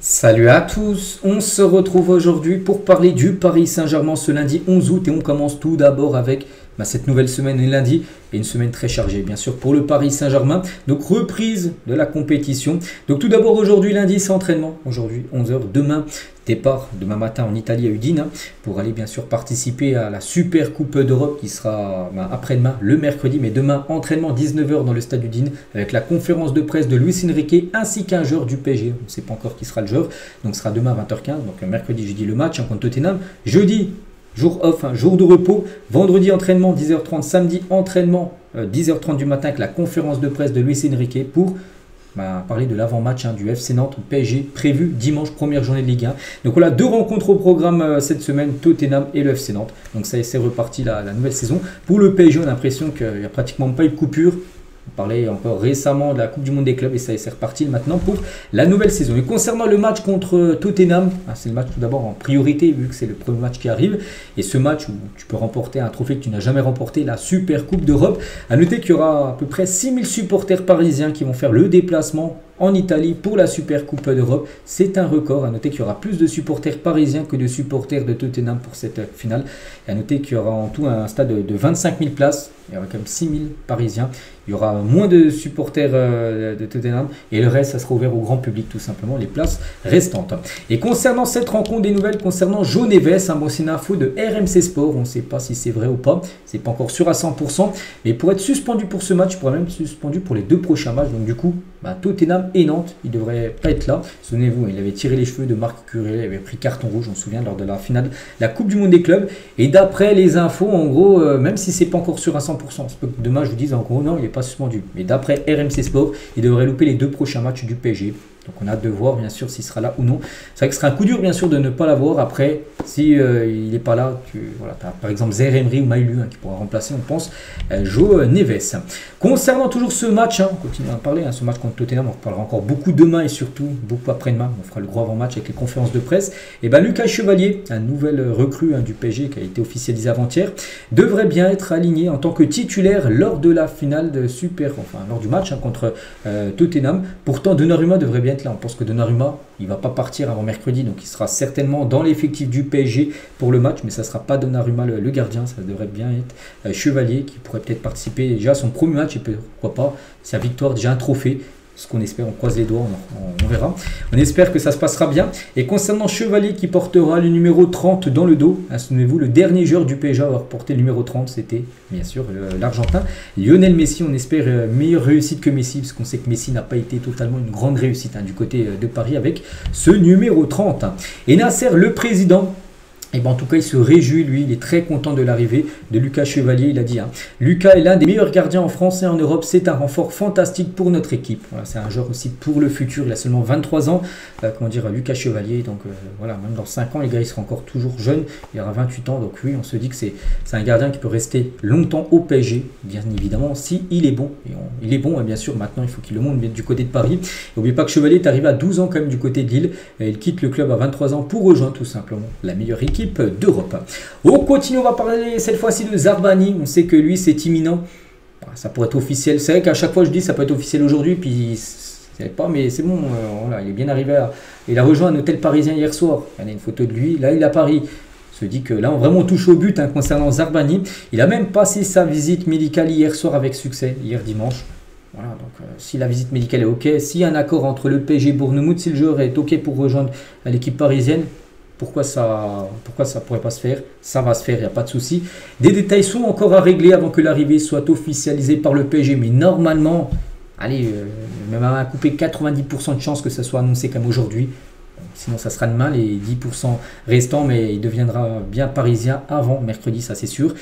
Salut à tous, on se retrouve aujourd'hui pour parler du Paris Saint-Germain ce lundi 11 août et on commence tout d'abord avec cette nouvelle semaine et lundi et une semaine très chargée bien sûr pour le Paris Saint-Germain. Donc reprise de la compétition. Donc tout d'abord aujourd'hui lundi c'est entraînement, aujourd'hui 11 h, demain départ demain matin en Italie à Udine pour aller bien sûr participer à la Super Coupe d'Europe qui sera après-demain le mercredi, mais demain entraînement 19 h dans le stade Udine avec la conférence de presse de Luis Enrique ainsi qu'un joueur du PSG. On ne sait pas encore qui sera le joueur, donc ce sera demain à 20 h 15, donc mercredi jeudi le match contre Tottenham, jeudi jour off, jour de repos, vendredi entraînement 10 h 30, samedi entraînement 10 h 30 du matin avec la conférence de presse de Luis Enrique pour parler de l'avant-match du FC Nantes PSG prévu dimanche, première journée de Ligue 1. Donc voilà, deux rencontres au programme cette semaine, Tottenham et le FC Nantes. Donc ça c'est reparti la nouvelle saison. Pour le PSG, on a l'impression qu'il n'y a pratiquement pas eu de coupure. On parlait encore récemment de la Coupe du Monde des clubs et ça c'est reparti maintenant pour la nouvelle saison. Et concernant le match contre Tottenham, c'est le match tout d'abord en priorité vu que c'est le premier match qui arrive. Et ce match où tu peux remporter un trophée que tu n'as jamais remporté, la Super Coupe d'Europe. À noter qu'il y aura à peu près 6000 supporters parisiens qui vont faire le déplacement en Italie pour la Super Coupe d'Europe. C'est un record. À noter qu'il y aura plus de supporters parisiens que de supporters de Tottenham pour cette finale. Et à noter qu'il y aura en tout un stade de 25 000 places. Il y aura quand même 6 000 parisiens. Il y aura moins de supporters de Tottenham et le reste, ça sera ouvert au grand public tout simplement, les places restantes. Et concernant cette rencontre, des nouvelles concernant João Neves, c'est une info de RMC Sport, on ne sait pas si c'est vrai ou pas, c'est pas encore sûr à 100%, mais pour être suspendu pour ce match, il pourrait même être suspendu pour les deux prochains matchs, donc du coup, Tottenham et Nantes, il ne devrait pas être là. Souvenez-vous, il avait tiré les cheveux de Marc Curé, il avait pris carton rouge, on se souvient, lors de la finale de la Coupe du Monde des clubs, et d'après les infos, en gros, même si c'est pas encore sûr à 100%, c'est peut que demain je vous dise en gros non, il n'est pas suspendu. Mais d'après RMC Sport, il devrait louper les deux prochains matchs du PSG. Donc on a hâte de voir bien sûr s'il sera là ou non. C'est vrai que ce sera un coup dur bien sûr de ne pas l'avoir. Après, si il n'est pas là, tu as par exemple Zaïre Emery ou Maïlu qui pourra remplacer, on pense, João Neves. Concernant toujours ce match, on continue à en parler, ce match contre Tottenham, on reparlera encore beaucoup demain et surtout beaucoup après-demain. On fera le gros avant-match avec les conférences de presse. Et Lucas Chevalier, un nouvel recrue du PSG qui a été officialisé avant-hier, devrait bien être aligné en tant que titulaire lors de la finale de lors du match contre Tottenham. Pourtant, Donnarumma devrait bien être là. On pense que Donnarumma, il ne va pas partir avant mercredi, donc il sera certainement dans l'effectif du PSG pour le match, mais ça ne sera pas Donnarumma le gardien, ça devrait bien être Chevalier qui pourrait peut-être participer déjà à son premier match et pourquoi pas sa victoire, déjà un trophée. Ce qu'on espère, on croise les doigts, on verra. On espère que ça se passera bien. Et concernant Chevalier qui portera le numéro 30 dans le dos, souvenez-vous, le dernier joueur du PSG à avoir porté le numéro 30, c'était bien sûr l'Argentin Lionel Messi. On espère meilleure réussite que Messi, parce qu'on sait que Messi n'a pas été totalement une grande réussite du côté de Paris avec ce numéro 30. Et Nasser, le président, en tout cas, il se réjouit, lui, il est très content de l'arrivée de Lucas Chevalier. Il a dit, Lucas est l'un des meilleurs gardiens en France et en Europe. C'est un renfort fantastique pour notre équipe. Voilà, c'est un joueur aussi pour le futur. Il a seulement 23 ans. Lucas Chevalier. Donc voilà, même dans 5 ans, les gars, il sera encore toujours jeune. Il aura 28 ans. Donc oui, on se dit que c'est un gardien qui peut rester longtemps au PSG, bien évidemment, si il est bon. Et il est bon, et bien sûr, maintenant, il faut qu'il le montre du côté de Paris. N'oubliez pas que Chevalier est arrivé à 12 ans quand même du côté de Lille. Il quitte le club à 23 ans pour rejoindre tout simplement la meilleure équipe d'Europe. On continue, on va parler cette fois-ci de Zabarni. On sait que lui c'est imminent, ça pourrait être officiel. C'est vrai qu'à chaque fois je dis ça peut être officiel aujourd'hui, puis c'est pas, mais c'est bon, voilà, il est bien arrivé il a rejoint un hôtel parisien hier soir. Il y a une photo de lui, là il est à Paris. Se dit que là on vraiment touche au but concernant Zabarni. Il a même passé sa visite médicale hier soir avec succès, hier dimanche. Voilà, donc si la visite médicale est ok, s'il y a un accord entre le PSG et Bournemouth, si le joueur est ok pour rejoindre l'équipe parisienne, pourquoi ça pourrait pas se faire? Ça va se faire, il n'y a pas de souci. Des détails sont encore à régler avant que l'arrivée soit officialisée par le PSG. Mais normalement, même à couper 90% de chances que ça soit annoncé comme aujourd'hui. Sinon, ça sera demain, les 10% restants, mais il deviendra bien parisien avant mercredi, ça c'est sûr.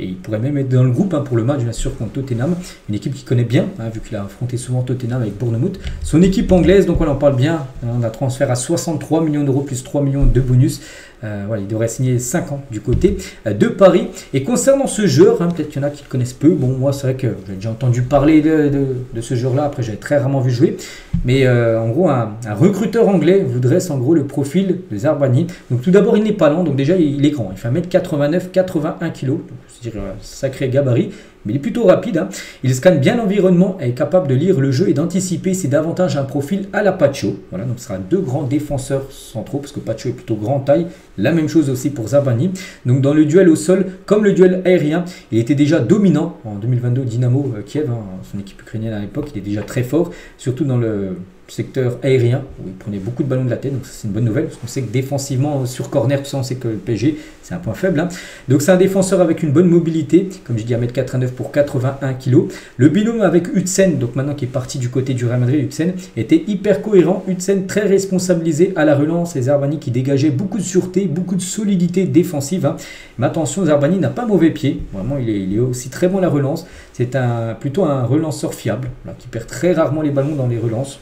Et il pourrait même être dans le groupe pour le match, bien sûr, contre Tottenham. Une équipe qu'il connaît bien, vu qu'il a affronté souvent Tottenham avec Bournemouth. Son équipe anglaise, donc on en parle bien. On a transfert à 63 millions d'euros plus 3 millions de bonus. Il devrait signer 5 ans du côté de Paris. Et concernant ce joueur, peut-être qu'il y en a qui le connaissent peu. Bon, moi, c'est vrai que j'ai déjà entendu parler de ce joueur-là. Après, j'avais très rarement vu jouer. Mais en gros, un recruteur anglais vous dresse en gros le profil de Zabarni. Donc tout d'abord, il n'est pas lent. Donc déjà, il est grand. Il fait 1m89, 81 kg. Donc, c'est-à-dire sacré gabarit. mais il est plutôt rapide, hein. Il scanne bien l'environnement, est capable de lire le jeu et d'anticiper. C'est davantage un profil à la Pacho. Voilà, donc ce sera deux grands défenseurs centraux, parce que Pacho est plutôt grand taille. La même chose aussi pour Zabarny. Donc dans le duel au sol, comme le duel aérien, il était déjà dominant en 2022 Dynamo Kiev, hein, son équipe ukrainienne à l'époque. Il est déjà très fort, surtout dans le secteur aérien où il prenait beaucoup de ballons de la tête, donc c'est une bonne nouvelle parce qu'on sait que défensivement sur corner, tout ça, on sait que le PSG c'est un point faible, hein. Donc c'est un défenseur avec une bonne mobilité, comme je dis 1m89 pour 81 kg. Le binôme avec Huijsen, donc maintenant qui est parti du côté du Real Madrid, Huijsen était hyper cohérent. Huijsen très responsabilisé à la relance et Zabarny qui dégageait beaucoup de sûreté, beaucoup de solidité défensive, hein. Mais attention, Zabarny n'a pas mauvais pied, vraiment il est aussi très bon à la relance. C'est plutôt un relanceur fiable, là, qui perd très rarement les ballons dans les relances.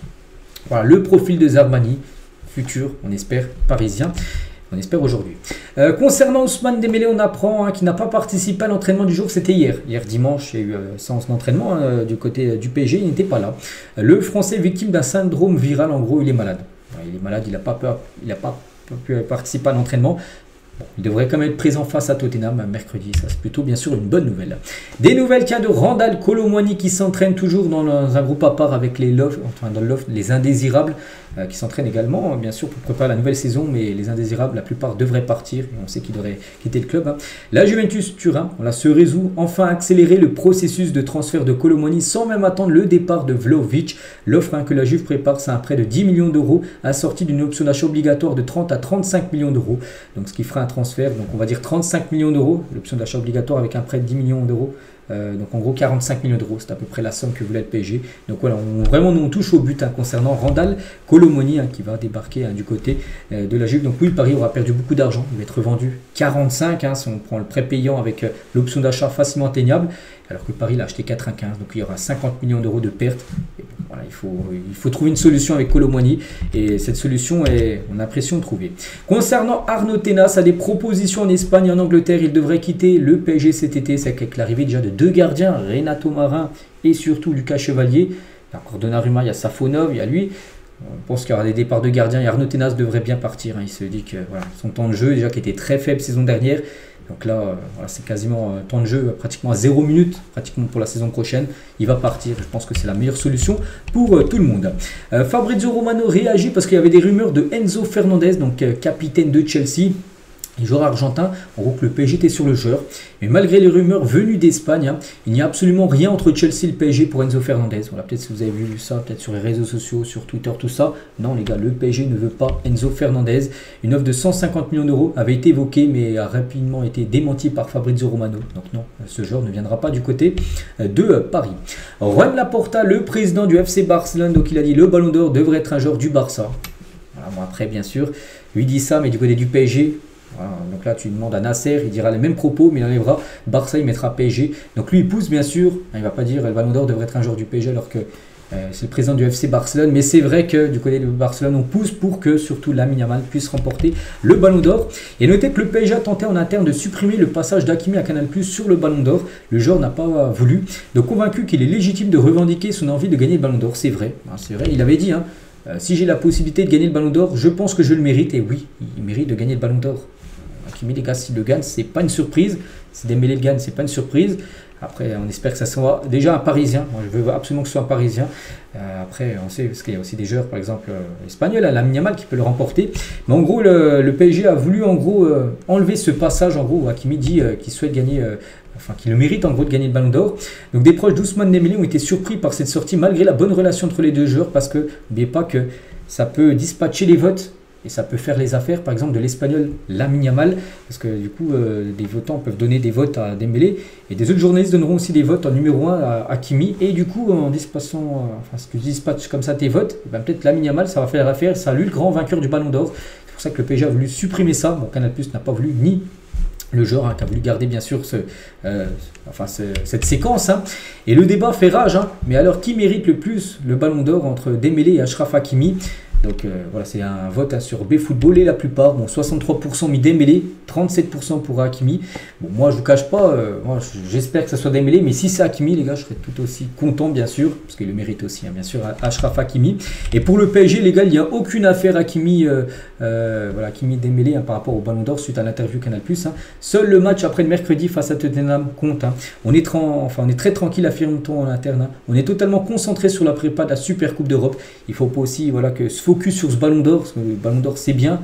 Voilà le profil de Zabarny, futur, on espère, parisien. On espère aujourd'hui. Concernant Ousmane Dembélé, on apprend qu'il n'a pas participé à l'entraînement du jour. C'était hier. Hier dimanche, il y a eu séance d'entraînement du côté du PSG. Il n'était pas là. Le Français victime d'un syndrome viral. En gros, il est malade. Il est malade. Il n'a pas pu participer à l'entraînement. Bon, il devrait quand même être présent face à Tottenham mercredi. Ça, c'est plutôt bien sûr une bonne nouvelle. Des nouvelles qu'il y a de Randal Kolo Muani qui s'entraîne toujours dans un groupe à part avec les Love, enfin dans le Love, les Indésirables qui s'entraînent également, bien sûr, pour préparer la nouvelle saison. Mais les Indésirables, la plupart devraient partir. Et on sait qu'ils devraient quitter le club, hein. La Juventus Turin, voilà, se résout enfin à accélérer le processus de transfert de Kolo Muani sans même attendre le départ de Vlahovic. L'offre que la Juve prépare, c'est un prêt de 10 millions d'euros assorti d'une option d'achat obligatoire de 30 à 35 millions d'euros. Donc ce qui fera un transfert, donc on va dire 35 millions d'euros, l'option d'achat obligatoire avec un prêt de 10 millions d'euros. Donc en gros 45 millions d'euros, c'est à peu près la somme que voulait le PSG. Donc voilà, on touche au but, hein, concernant Randal Kolo Muani, qui va débarquer du côté de la Juve. Donc oui, Paris aura perdu beaucoup d'argent, il va être vendu 45, si on prend le prêt payant avec l'option d'achat facilement atteignable, alors que Paris l'a acheté 95, donc il y aura 50 millions d'euros de pertes. Voilà, il faut trouver une solution avec Kolo Muani et cette solution on a l'impression de trouver. Concernant Arnaud Tenas, a des propositions en Espagne et en Angleterre. Il devrait quitter le PSG cet été. C'est avec l'arrivée déjà de deux gardiens, Renato Marin et surtout Lucas Chevalier. Il y a encore Donnarumma, il y a Safonov, il y a lui. On pense qu'il y aura des départs de gardiens et Arnaud Tenas devrait bien partir, hein. Il se dit que voilà, son temps de jeu déjà qui était très faible saison dernière. Donc là, voilà, c'est quasiment temps de jeu pratiquement à 0 minutes, pratiquement pour la saison prochaine. Il va partir. Je pense que c'est la meilleure solution pour tout le monde. Fabrizio Romano réagit parce qu'il y avait des rumeurs de Enzo Fernandez, donc capitaine de Chelsea. Les joueurs argentins, en gros que le PSG était sur le joueur. Mais malgré les rumeurs venues d'Espagne, il n'y a absolument rien entre Chelsea et le PSG pour Enzo Fernandez. Voilà, peut-être si vous avez vu ça, peut-être sur les réseaux sociaux, sur Twitter, tout ça. Non les gars, le PSG ne veut pas Enzo Fernandez. Une offre de 150 millions d'euros avait été évoquée, mais a rapidement été démentie par Fabrizio Romano. Donc non, ce joueur ne viendra pas du côté de Paris. Juan Laporta, le président du FC Barcelone, donc il a dit le Ballon d'Or devrait être un joueur du Barça. Voilà, bon après bien sûr, lui dit ça, mais du côté du PSG... Voilà, donc là tu demandes à Nasser, il dira les mêmes propos, mais il enlèvera Barça, il mettra PSG. Donc lui il pousse bien sûr, il ne va pas dire le Ballon d'Or devrait être un joueur du PSG alors que c'est le président du FC Barcelone. Mais c'est vrai que du côté de Barcelone on pousse pour que surtout Lamine Yamal puisse remporter le Ballon d'Or. Et notez que le PSG a tenté en interne de supprimer le passage d'Hakimi à Canal+ sur le Ballon d'Or. Le joueur n'a pas voulu, donc convaincu qu'il est légitime de revendiquer son envie de gagner le Ballon d'Or. C'est vrai, il avait dit, si j'ai la possibilité de gagner le Ballon d'Or, je pense que je le mérite. Et oui, il mérite de gagner le Ballon d'Or. Hakimi, les gars, s'il le gagne, c'est pas une surprise. Si Dembélé le gagne, c'est pas une surprise. Après, on espère que ça soit déjà un Parisien. Moi, je veux absolument que ce soit un Parisien. Après, on sait, parce qu'il y a aussi des joueurs, par exemple, espagnols, Lamine Yamal qui peut le remporter. Mais en gros, le PSG a voulu, en gros, enlever ce passage, en gros, où Hakimi dit qu'il souhaite gagner... Enfin, qu'il le mérite en gros de gagner le Ballon d'Or. Donc des proches d'Ousmane Dembélé ont été surpris par cette sortie malgré la bonne relation entre les deux joueurs, parce que n'oubliez pas que ça peut dispatcher les votes et ça peut faire les affaires, par exemple de l'Espagnol Lamine Yamal, parce que du coup des votants peuvent donner des votes à Dembélé et des autres journalistes donneront aussi des votes en numéro 1 à Hakimi, et du coup en dispatchant, enfin si tu dispatches comme ça tes votes, ben, peut-être Lamine Yamal ça va faire l'affaire, ça lui le grand vainqueur du Ballon d'Or. C'est pour ça que le PSG a voulu supprimer ça. Bon, Canal+ n'a pas voulu, ni le joueur qui a voulu garder bien sûr cette séquence. Et le débat fait rage. Mais alors qui mérite le plus le Ballon d'Or entre Dembélé et Achraf Hakimi? Donc voilà, c'est un vote hein, sur BFootball et la plupart, bon 63% mis Dembélé, 37% pour Hakimi. Bon moi je vous cache pas, moi j'espère que ça soit Dembélé, mais si c'est Hakimi les gars, je serais tout aussi content bien sûr, parce qu'il le mérite aussi, hein, bien sûr, Achraf Hakimi. Et pour le PSG les gars, il n'y a aucune affaire Hakimi, voilà, Hakimi Dembélé hein, par rapport au Ballon d'Or suite à l'interview Canal+. Hein. Seul le match après le mercredi face à Tottenham compte. Hein. On est très tranquille, affirme-t-on en interne. Hein. On est totalement concentré sur la prépa de la Super Coupe d'Europe. Il faut pas aussi voilà, que se focus sur ce Ballon d'Or, parce que le Ballon d'Or c'est bien.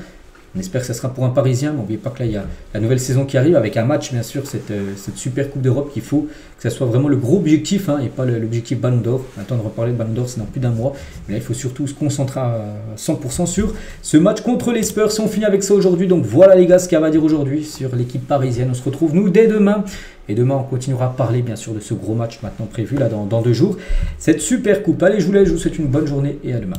On espère que ça sera pour un Parisien, mais n'oubliez pas que là, il y a la nouvelle saison qui arrive avec un match, bien sûr, cette Super Coupe d'Europe qu'il faut que ça soit vraiment le gros objectif hein, et pas l'objectif Ballon d'Or. On attend de reparler de Ballon d'Or, c'est dans plus d'un mois. Mais là, il faut surtout se concentrer à 100% sur ce match contre les Spurs. On finit avec ça aujourd'hui. Donc voilà les gars, ce qu'il y a à dire aujourd'hui sur l'équipe parisienne. On se retrouve nous dès demain. Et demain, on continuera à parler, bien sûr, de ce gros match maintenant prévu là dans 2 jours. Cette Super Coupe. Allez, je vous laisse, je vous souhaite une bonne journée et à demain.